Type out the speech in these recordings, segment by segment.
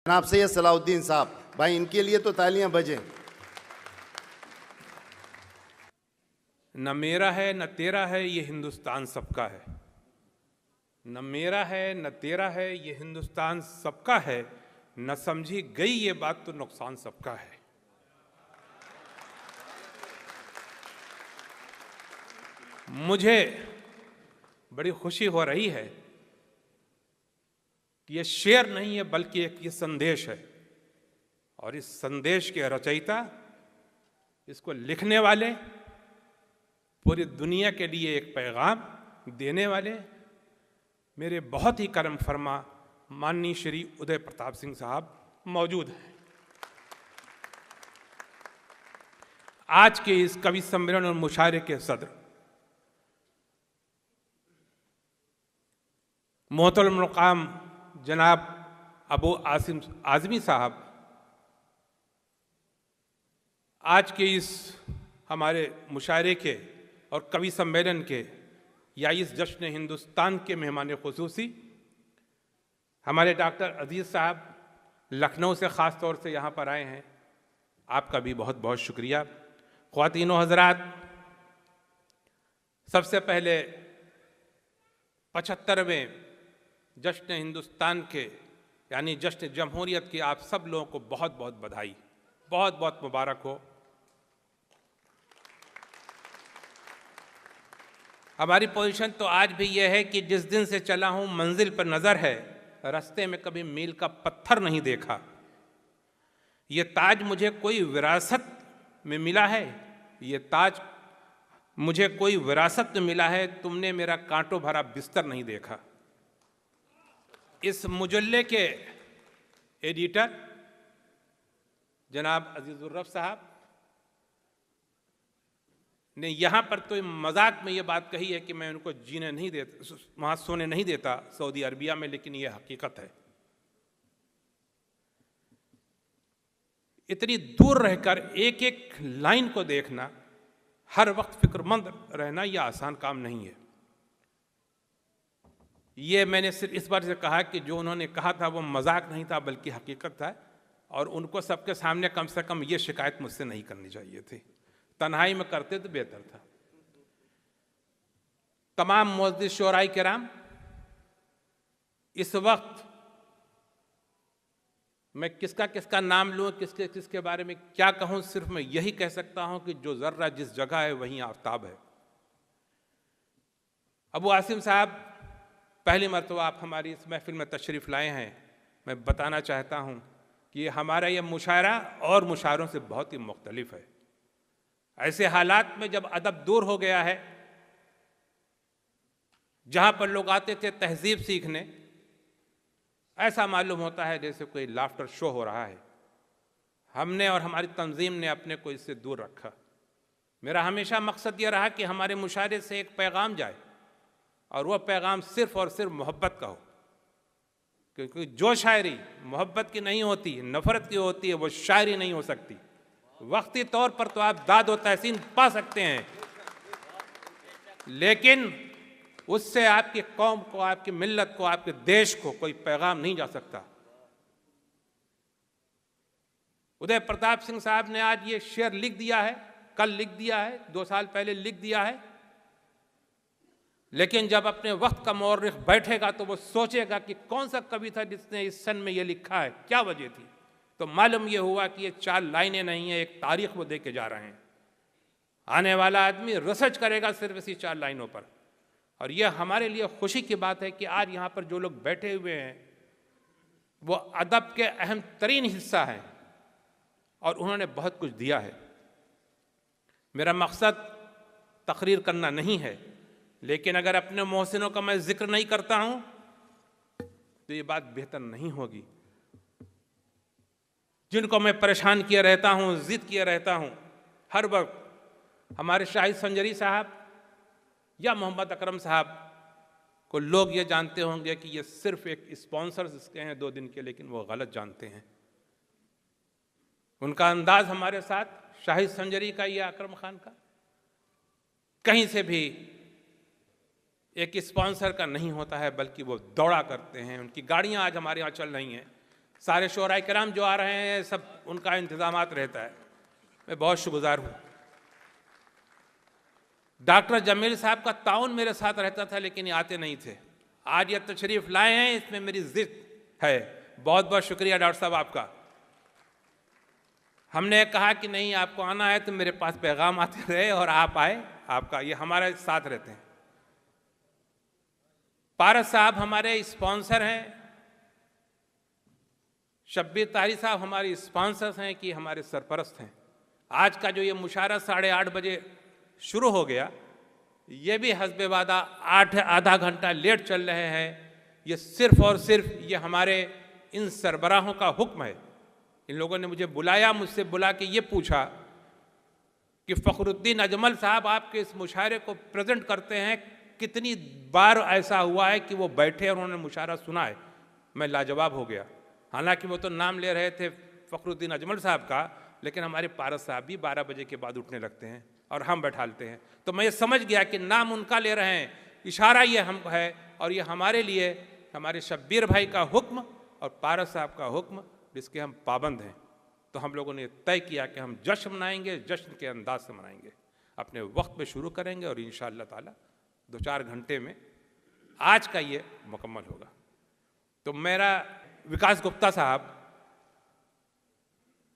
जनाब सैयद सलाउद्दीन साहब, भाई इनके लिए तो तालियां बजें। न मेरा है न तेरा है ये हिंदुस्तान सबका है, न मेरा है न तेरा है ये हिंदुस्तान सबका है, न समझी गई ये बात तो नुकसान सबका है। मुझे बड़ी खुशी हो रही है कि ये शेर नहीं है बल्कि एक ये संदेश है, और इस संदेश के रचयिता, इसको लिखने वाले, पूरी दुनिया के लिए एक पैगाम देने वाले मेरे बहुत ही करम फरमा माननीय श्री उदय प्रताप सिंह साहब मौजूद हैं। आज के इस कवि सम्मेलन और मुशायरे के सदर मोहतरम मुकाम जनाब अबू आसिम आज़मी साहब, आज के इस हमारे मुशायरे के और कवि सम्मेलन के या इस जश्न हिंदुस्तान के मेहमान खुसूसी हमारे डॉक्टर अजीज़ साहब लखनऊ से ख़ास तौर से यहाँ पर आए हैं, आपका भी बहुत बहुत शुक्रिया। ख्वातीन व हज़रात, सबसे पहले 75वें जश्न हिंदुस्तान के यानी जश्न जमहूरियत की आप सब लोगों को बहुत बहुत बधाई, बहुत बहुत मुबारक हो। हमारी पोजीशन तो आज भी यह है कि जिस दिन से चला हूँ मंजिल पर नज़र है, रास्ते में कभी मील का पत्थर नहीं देखा। ये ताज मुझे कोई विरासत में मिला है, ये ताज मुझे कोई विरासत में मिला है, तुमने मेरा कांटों भरा बिस्तर नहीं देखा। इस मुजल्ले के एडिटर जनाब अजीज़ुर रफ़ साहब ने यहाँ पर तो मजाक में ये बात कही है कि मैं उनको जीने नहीं देता, वहाँ सोने नहीं देता सऊदी अरबिया में, लेकिन ये हकीकत है। इतनी दूर रहकर एक एक लाइन को देखना, हर वक्त फिक्रमंद रहना, यह आसान काम नहीं है। ये मैंने सिर्फ इस बार से कहा कि जो उन्होंने कहा था वो मजाक नहीं था बल्कि हकीकत था, और उनको सबके सामने कम से कम ये शिकायत मुझसे नहीं करनी चाहिए थी। तन्हाई में करते तो बेहतर था। तमाम मुअज़्ज़िज़ शोराई किराम, इस वक्त मैं किसका किसका नाम लूँ, किसके किसके बारे में क्या कहूँ, सिर्फ मैं यही कह सकता हूँ कि जो ज़र्रा जिस जगह है वहीं आफ्ताब है। अबू आसिम साहब, पहली मरतबा आप हमारी इस महफिल में तशरीफ़ लाए हैं। मैं बताना चाहता हूँ कि हमारा ये मुशायरा और मुशायरों से बहुत ही मुख्तलिफ है। ऐसे हालात में जब अदब दूर हो गया है, जहाँ पर लोग आते थे तहजीब सीखने, ऐसा मालूम होता है जैसे कोई लाफ्टर शो हो रहा है। हमने और हमारी तंजीम ने अपने को इससे दूर रखा। मेरा हमेशा मकसद ये रहा कि हमारे मुशायरे से एक पैगाम जाए, और वह पैगाम सिर्फ और सिर्फ मोहब्बत का हो, क्योंकि जो शायरी मोहब्बत की नहीं होती, नफ़रत की होती है, वो शायरी नहीं हो सकती। वक्ती तौर पर तो आप दाद और तहसीन पा सकते हैं, लेकिन उससे आपकी कौम को, आपकी मिल्लत को, आपके देश को कोई पैगाम नहीं जा सकता। उदय प्रताप सिंह साहब ने आज ये शेर लिख दिया है, कल लिख दिया है, 2 साल पहले लिख दिया है, लेकिन जब अपने वक्त का मौर्रिख बैठेगा तो वो सोचेगा कि कौन सा कवि था जिसने इस सन में ये लिखा है, क्या वजह थी। तो मालूम ये हुआ कि ये 4 लाइनें नहीं है, एक तारीख वो दे के जा रहे हैं। आने वाला आदमी रिसर्च करेगा सिर्फ इसी 4 लाइनों पर। और यह हमारे लिए खुशी की बात है कि आज यहाँ पर जो लोग बैठे हुए हैं वो अदब के अहम तरीन हिस्सा हैं, और उन्होंने बहुत कुछ दिया है। मेरा मकसद तकरीर करना नहीं है, लेकिन अगर अपने मोहसिनों का मैं जिक्र नहीं करता हूँ तो ये बात बेहतर नहीं होगी। जिनको मैं परेशान किए रहता हूँ, जिद किए रहता हूँ हर वक्त, हमारे शाहिद संजरी साहब या मोहम्मद अकरम साहब को लोग ये जानते होंगे कि ये सिर्फ एक स्पॉन्सर्स इसके हैं 2 दिन के, लेकिन वो गलत जानते हैं। उनका अंदाज हमारे साथ, शाहिद संजरी का या अकरम खान का, कहीं से भी एक स्पॉन्सर का नहीं होता है, बल्कि वो दौड़ा करते हैं। उनकी गाड़ियां आज हमारे यहाँ चल रही हैं, सारे शोराए कराम जो आ रहे हैं, सब उनका इंतजामात रहता है। मैं बहुत शुक्रगुजार हूँ। डॉक्टर जमील साहब का ताउन मेरे साथ रहता था, लेकिन ये आते नहीं थे। आज ये तशरीफ लाए हैं, इसमें मेरी जिद है। बहुत बहुत शुक्रिया डॉक्टर साहब आपका। हमने कहा कि नहीं, आपको आना है तो मेरे पास पैगाम आते रहे और आप आए, आपका ये हमारे साथ रहते हैं। पारस साहब हमारे स्पॉन्सर हैं, शब्बीर तारी साहब हमारे स्पॉन्सर्स हैं कि हमारे सरपरस्त हैं। आज का जो ये मुशायरा 8:30 बजे शुरू हो गया, ये भी हस्बे वादा आधा घंटा लेट चल रहे हैं। ये सिर्फ और सिर्फ ये हमारे इन सरबराहों का हुक्म है। इन लोगों ने मुझे बुलाया, मुझसे बुला के ये पूछा कि फ़खरुद्दीन अजमल साहब आपके इस मुशायरे को प्रेजेंट करते हैं, कितनी बार ऐसा हुआ है कि वो बैठे और उन्होंने मुशायरा सुना है। मैं लाजवाब हो गया। हालांकि वो तो नाम ले रहे थे फ़खरुद्दीन अजमल साहब का, लेकिन हमारे पारस साहब भी 12 बजे के बाद उठने लगते हैं और हम बैठालते हैं। तो मैं ये समझ गया कि नाम उनका ले रहे हैं, इशारा ये हम है, और ये हमारे लिए हमारे शब्बीर भाई का हुक्म और पारस साहब का हुक्म, जिसके हम पाबंद हैं। तो हम लोगों ने तय किया कि हम जश्न मनाएंगे, जश्न के अंदाज से मनाएंगे, अपने वक्त पे शुरू करेंगे और इंशाअल्लाह ताला 2-4 घंटे में आज का ये मुकम्मल होगा। तो मेरा विकास गुप्ता साहब,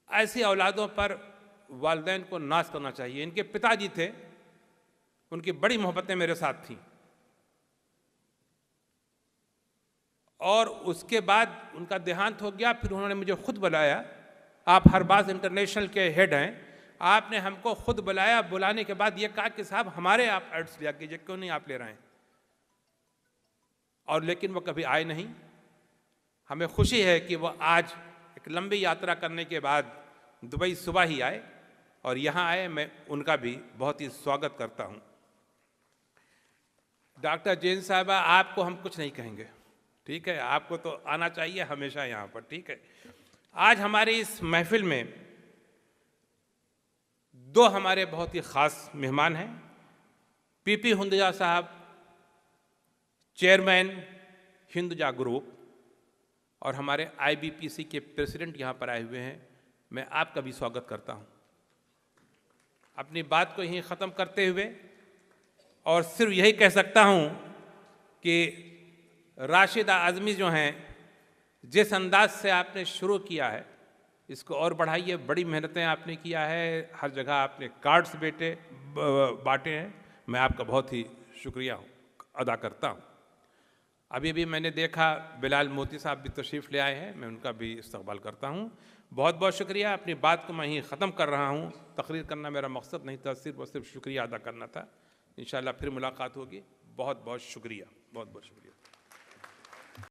ऐसी औलादों पर वालिदैन को नाज करना चाहिए। इनके पिताजी थे, उनकी बड़ी मोहब्बतें मेरे साथ थीं, और उसके बाद उनका देहांत हो गया। फिर उन्होंने मुझे खुद बुलाया। आप हरबाज इंटरनेशनल के हेड हैं, आपने हमको खुद बुलाया। बुलाने के बाद ये कहा कि साहब हमारे आप एड्स लिया कीजिए, क्यों नहीं आप ले रहे हैं। और लेकिन वो कभी आए नहीं। हमें खुशी है कि वो आज एक लंबी यात्रा करने के बाद दुबई सुबह ही आए और यहाँ आए। मैं उनका भी बहुत ही स्वागत करता हूँ। डॉक्टर जैन साहबा, आपको हम कुछ नहीं कहेंगे, ठीक है। आपको तो आना चाहिए हमेशा यहाँ पर, ठीक है। आज हमारी इस महफिल में 2 हमारे बहुत ही ख़ास मेहमान हैं। पीपी हुंदजा साहब, चेयरमैन हिंदुजा ग्रुप, और हमारे IBPC के प्रेसिडेंट यहाँ पर आए हुए हैं। मैं आपका भी स्वागत करता हूँ। अपनी बात को यहीं ख़त्म करते हुए और सिर्फ यही कह सकता हूँ कि राशिदा आज़मी जो हैं, जिस अंदाज से आपने शुरू किया है, इसको और बढ़ाइए। बड़ी मेहनतें आपने किया है, हर जगह आपने कार्ड्स बांटे हैं। मैं आपका बहुत ही शुक्रिया अदा करता हूँ। अभी भी मैंने देखा बिलाल मोती साहब भी तशरीफ़ ले आए हैं, मैं उनका भी इस्तकबाल करता हूँ। बहुत बहुत शुक्रिया। अपनी बात को मैं यहीं ख़त्म कर रहा हूँ। तकरीर करना मेरा मकसद नहीं था, सिर्फ और सिर्फ शुक्रिया अदा करना था। इंशाअल्लाह फिर मुलाकात होगी। बहुत बहुत शुक्रिया, बहुत बहुत शुक्रिया।